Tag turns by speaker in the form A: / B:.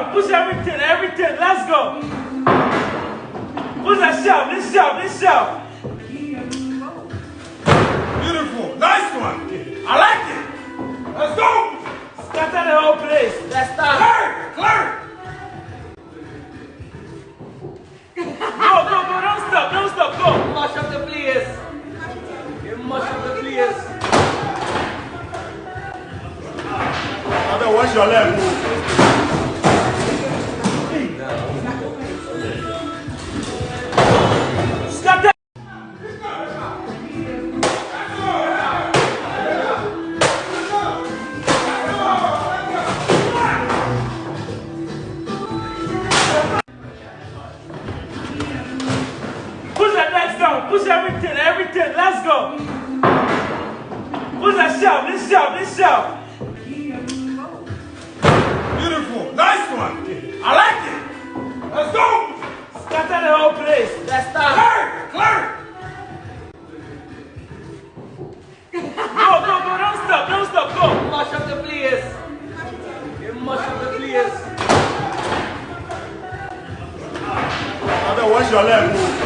A: down. Push everything, everything. Let's go. Push that shelf. This shelf, this shelf.
B: Beautiful. Nice one. I like it. Let's go.
A: Scatter the whole place. Let's start.
B: Clear.
A: Go. Don't stop. Go.
C: Mash up the players. Mash up the players.
B: Watch your left.
A: Scatter. Push that next down. Push everything, everything. Let's go. Push that shelf. This shelf.
B: Beautiful. Nice one. I like it. Let's go.
A: Scatter the whole place. Let's start.
B: Clear.
A: Go. Don't stop. Go.
C: Mash up the players. Mash up the players.
B: Watch your left.